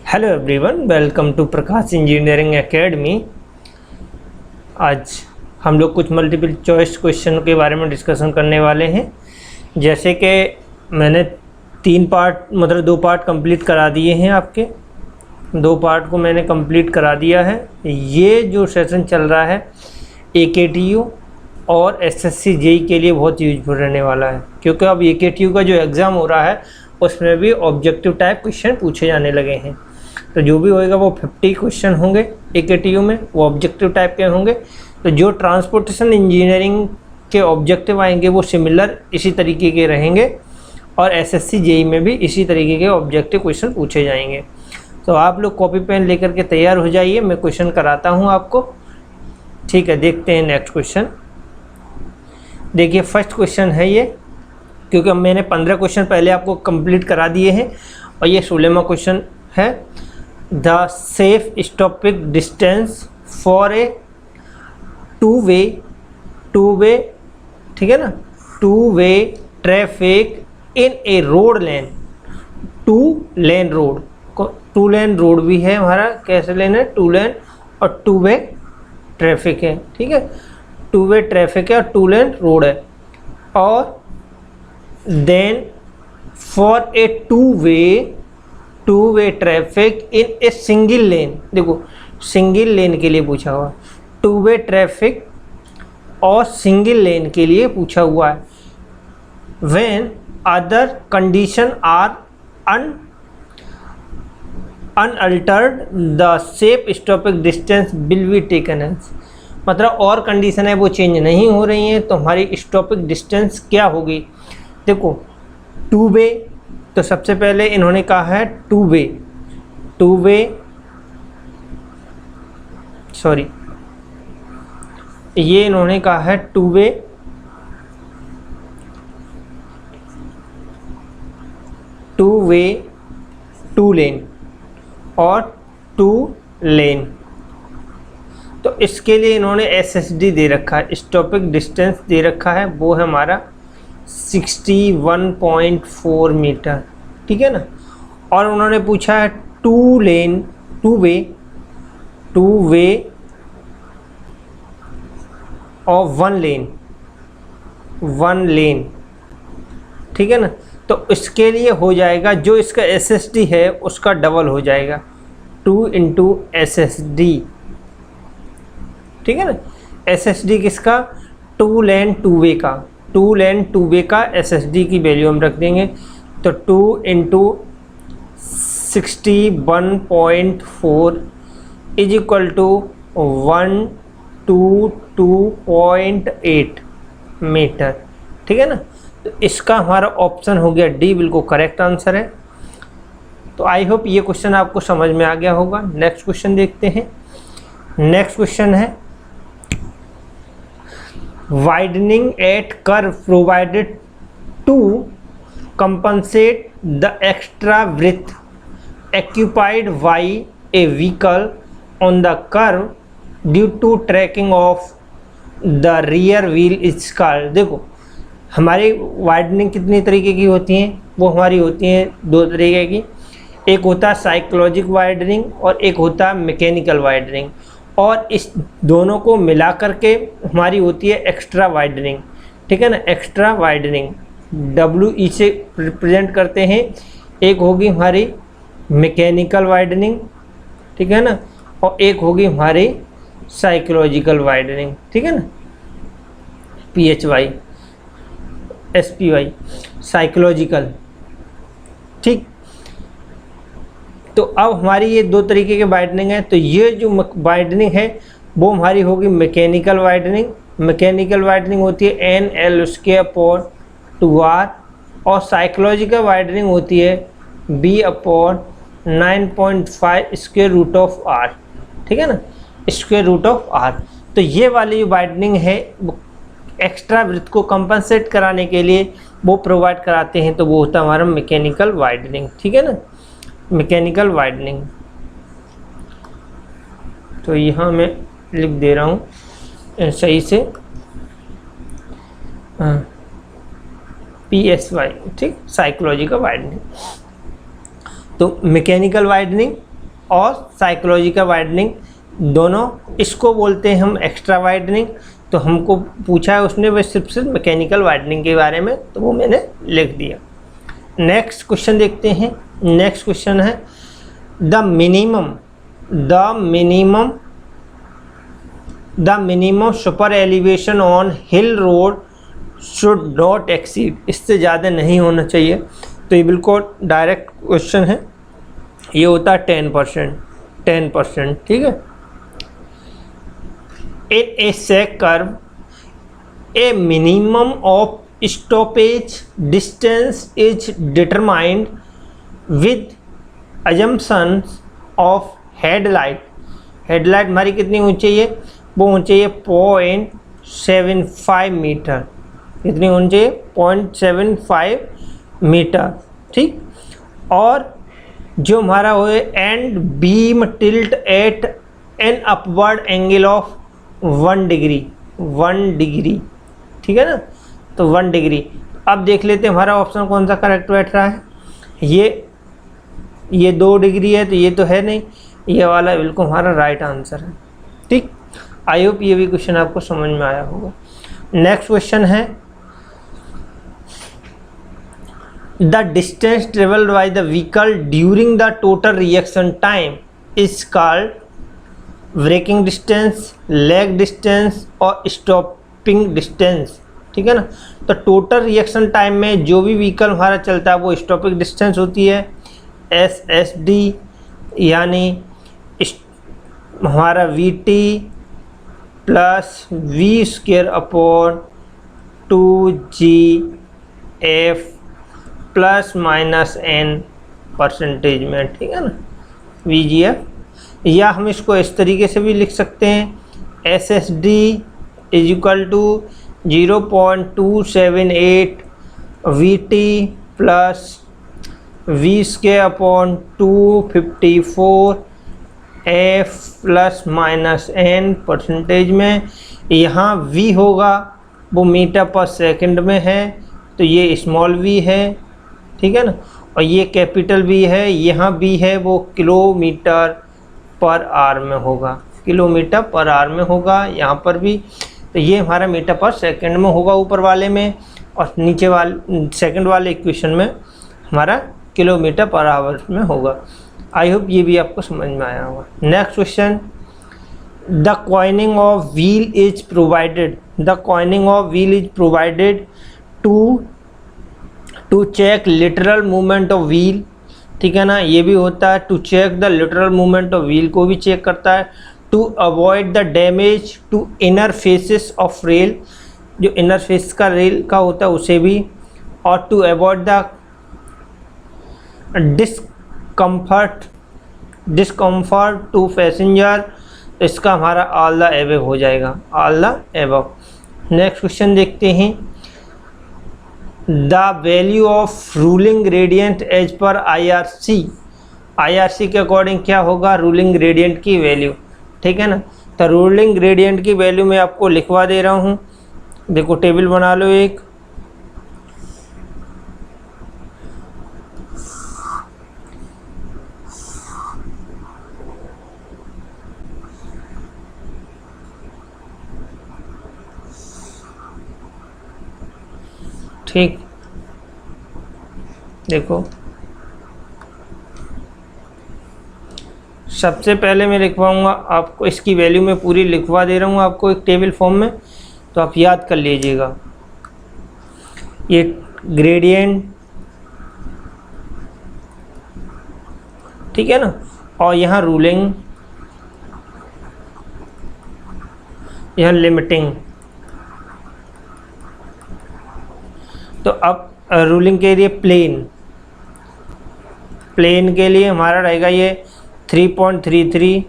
Hello everyone, welcome to Prakash engineering academy. आज हम लोग कुछ मल्टीपल चॉइस क्वेश्चन के बारे में डिस्कशन करने वाले हैं। जैसे कि मैंने 2 पार्ट कंप्लीट करा दिए हैं। आपके 2 पार्ट को मैंने कंप्लीट करा दिया है। ये जो सेशन चल रहा है AKTU और SSC JEE के लिए बहुत यूजफुल रहने वाला है, क्योंकि अब AKTU का जो एग्ज़ाम हो रहा है उसमें भी ऑब्जेक्टिव टाइप क्वेश्चन पूछे जाने लगे हैं। तो जो भी होएगा वो 50 क्वेश्चन होंगे AKTU में, वो ऑब्जेक्टिव टाइप के होंगे। तो जो ट्रांसपोर्टेशन इंजीनियरिंग के ऑब्जेक्टिव आएंगे वो सिमिलर इसी तरीके के रहेंगे, और SSC JEE में भी इसी तरीके के ऑब्जेक्टिव क्वेश्चन पूछे जाएंगे। तो आप लोग कॉपी पेन लेकर के तैयार हो जाइए, मैं क्वेश्चन कराता हूँ आपको। ठीक है, देखते हैं नेक्स्ट क्वेश्चन। देखिए फर्स्ट क्वेश्चन है ये, क्योंकि मैंने 15 क्वेश्चन पहले आपको कंप्लीट करा दिए हैं और ये 16वां क्वेश्चन है। The safe stopping distance for a two वे ठीक है ना, 2 वे traffic in A road lane, 2 lane road को 2 लेन रोड भी है हमारा, कैसे लेन है 2 लेन, और 2 वे ट्रैफिक है। ठीक है, 2 वे ट्रैफिक है और 2 लेन रोड है। और then for a two way traffic in a single lane, देखो सिंगल लेन के लिए पूछा हुआ, 2 वे ट्रैफिक और सिंगल लेन के लिए पूछा हुआ है। When other condition are unaltered the safe stopping distance will be taken as, मतलब और कंडीशन है वो चेंज नहीं हो रही हैं, तो हमारी स्टॉपिंग डिस्टेंस क्या होगी। देखो 2 वे, तो सबसे पहले इन्होंने कहा है 2 वे सॉरी, ये इन्होंने कहा है 2 वे, टू लेन और 2 लेन। तो इसके लिए इन्होंने SSD दे रखा है, स्टॉपिंग डिस्टेंस दे रखा है, वो है हमारा 61.4 मीटर। ठीक है ना, और उन्होंने पूछा है 2 वे और 1 लेन। ठीक है ना, तो इसके लिए हो जाएगा, जो इसका SSD है उसका डबल हो जाएगा, 2 × SSD। ठीक है ना, SSD किसका, 2 लेन 2 वे का, 2 लेन 2 वे का SSD की वैल्यू हम रख देंगे। तो 2 × 61.4 इज इक्वल टू 122.8 मीटर। ठीक है ना, तो इसका हमारा ऑप्शन हो गया डी, बिल्कुल करेक्ट आंसर है। तो आई होप ये क्वेश्चन आपको समझ में आ गया होगा। नेक्स्ट क्वेश्चन देखते हैं। नेक्स्ट क्वेश्चन है widening at curve provided to compensate the extra width occupied by a vehicle on the curve due to tracking of the rear wheel is called। देखो हमारी वाइडनिंग कितनी तरीके की होती हैं, वो हमारी होती हैं 2 तरीके की। एक होता है साइकोलॉजिक वाइडनिंग और एक होता है मैकेनिकल वाइडनिंग, और इस दोनों को मिला करके हमारी होती है एक्स्ट्रा वाइडनिंग। ठीक है ना, एक्स्ट्रा वाइडनिंग WE से रिप्रेजेंट करते हैं। एक होगी हमारी मैकेनिकल वाइडनिंग, ठीक है ना, और एक होगी हमारी साइकोलॉजिकल वाइडनिंग। ठीक है ना, PHY SPY साइकोलॉजिकल। ठीक, तो अब हमारी ये 2 तरीके के वाइडनिंग है। तो ये जो वाइडनिंग है वो हमारी होगी मैकेनिकल वाइडनिंग। मैकेनिकल वाइडनिंग होती है NL²/2R, और साइकोलॉजिकल वाइडनिंग होती है B/9.5√R। ठीक है ना, √R। तो ये वाली वाइडनिंग है एक्स्ट्रा ब्रेथ को कंपनसेट कराने के लिए वो प्रोवाइड कराते हैं, तो वो होता है हमारा मैकेनिकल वाइडनिंग। ठीक है ना, मैकेनिकल वाइडनिंग। तो यहाँ मैं लिख दे रहा हूँ सही से, PSY। ठीक, साइकोलॉजिकल वाइडनिंग। तो मैकेनिकल वाइडनिंग और साइकोलॉजिकल वाइडनिंग दोनों, इसको बोलते हैं हम एक्स्ट्रा वाइडनिंग। तो हमको पूछा है उसने वह सिर्फ मैकेनिकल वाइडनिंग के बारे में, तो वो मैंने लिख दिया। नेक्स्ट क्वेश्चन देखते हैं। नेक्स्ट क्वेश्चन है the minimum super elevation on hill road should not exceed, इससे ज़्यादा नहीं होना चाहिए। तो ये बिल्कुल डायरेक्ट क्वेश्चन है, ये होता है 10%, ठीक है। In a sag curve, a minimum of stoppage distance is determined with assumptions of headlight हमारी कितनी होनी चाहिए, वो होनी चाहिए 0.75 मीटर। कितनी होनी चाहिए, 0.75 मीटर, ठीक। और जो हमारा हो and beam tilt at an upward angle of 1 degree, ठीक है ना। तो 1 डिग्री। अब देख लेते हैं हमारा ऑप्शन कौन सा करेक्ट बैठ रहा है। ये 2 डिग्री है, तो ये तो है नहीं, ये वाला बिल्कुल हमारा राइट आंसर है, ठीक। आई होप ये भी क्वेश्चन आपको समझ में आया होगा। नेक्स्ट क्वेश्चन है the distance travelled by the vehicle during the total reaction time is called braking distance, lag distance और स्टॉपिंग डिस्टेंस, ठीक है ना। तो टोटल रिएक्शन टाइम में जो भी व्हीकल हमारा चलता है वो स्टॉपिंग डिस्टेंस होती है SSD, यानी हमारा VT plus V² upon 2GF plus minus N percentage में, ठीक है ना, VGF। या हम इसको इस तरीके से भी लिख सकते हैं SSD is equal to 0.278 VT plus V² upon 254 F plus minus N percentage में। यहाँ V होगा वो मीटर पर सेकंड में है, तो ये स्मॉल v है, ठीक है ना। और ये कैपिटल V है, यहाँ B है वो किलोमीटर पर आवर में होगा, किलोमीटर पर आवर में होगा यहाँ पर भी। तो ये हमारा मीटर पर सेकंड में होगा ऊपर वाले में, और नीचे वाले सेकंड वाले इक्वेशन में हमारा किलोमीटर पर आवर में होगा। आई होप ये भी आपको समझ में आया होगा। Next question the coning of wheel is provided to check lateral movement of wheel, ठीक है ना। ये भी होता है to check the lateral movement of wheel को भी चेक करता है। To avoid the damage to inner faces of rail, जो इनर फेस का रेल का होता है उसे भी। और to avoid the discomfort to passenger, इसका हमारा ऑल द एबव हो जाएगा, all the above. Next question देखते हैं the value of ruling gradient as per IRC के अकॉर्डिंग क्या होगा रूलिंग ग्रेडियंट की वैल्यू, ठीक है ना। तो रूलिंग ग्रेडियंट की वैल्यू मैं आपको लिखवा दे रहा हूँ, देखो टेबल बना लो एक। ठीक, देखो सबसे पहले मैं लिखवाऊंगा आपको, इसकी वैल्यू मैं पूरी लिखवा दे रहा हूँ आपको एक टेबल फॉर्म में, तो आप याद कर लीजिएगा। ये ग्रेडियंट, ठीक है ना, और यहाँ रूलिंग, यहाँ लिमिटिंग। तो अब रूलिंग के लिए प्लेन के लिए हमारा रहेगा ये 3.33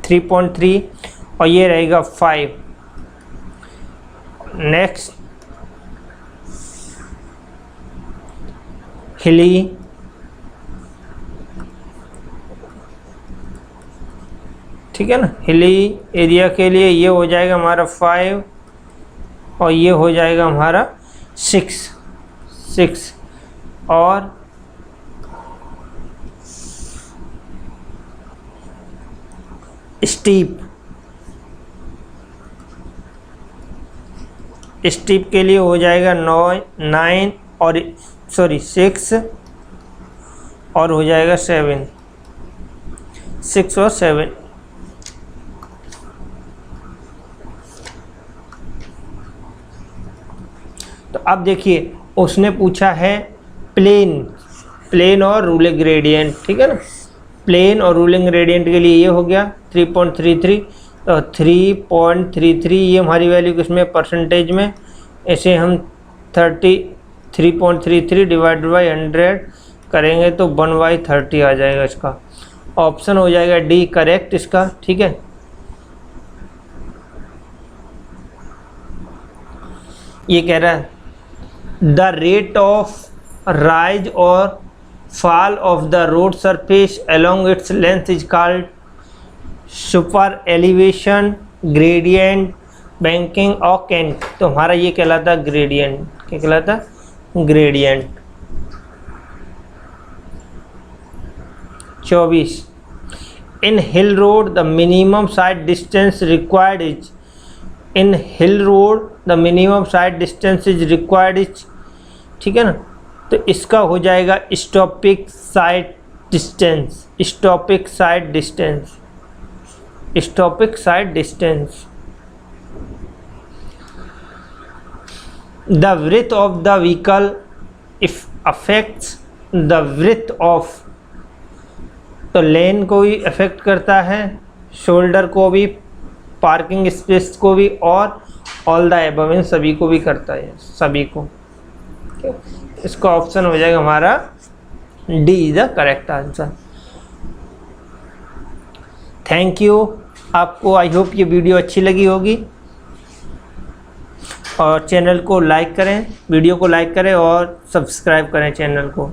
3.3 और ये रहेगा 5। नेक्स्ट हिली, ठीक है ना, हिली एरिया के लिए ये हो जाएगा हमारा 5 और ये हो जाएगा हमारा 6 और स्टीप, स्टीप के लिए हो जाएगा 9 और 6 और हो जाएगा 7, 6 और 7। तो अब देखिए उसने पूछा है प्लेन और रूलिंग ग्रेडियंट, ठीक है ना। प्लेन और रूलिंग ग्रेडियंट के लिए ये हो गया 3.33, तो 3.33 ये हमारी वैल्यू किसमें, परसेंटेज में। ऐसे हम 3.33 डिवाइड बाई 100 करेंगे तो 1/30 आ जाएगा। इसका ऑप्शन हो जाएगा डी करेक्ट इसका, ठीक है। ये कह रहा है द रेट ऑफ राइज और fall of the road surface along its length is called super elevation, gradient, banking और kink। तो हमारा ये कहलाता ग्रेडियंट, क्या कहलाता, gradient. 24 in hill road the minimum side distance required is, in hill road the minimum side distance is required is, ठीक है ना। तो इसका हो जाएगा stopping sight distance, stopping sight distance, stopping sight distance. The width of the vehicle if affects the width of, तो lane को भी अफेक्ट करता है, शोल्डर को भी, पार्किंग स्पेस को भी, और ऑल द अबव, इन सभी को भी करता है, सभी को। इसका ऑप्शन हो जाएगा हमारा D is the correct answer. Thank you. आपको आई होप ये वीडियो अच्छी लगी होगी, और चैनल को लाइक करें, वीडियो को लाइक करें और सब्सक्राइब करें चैनल को।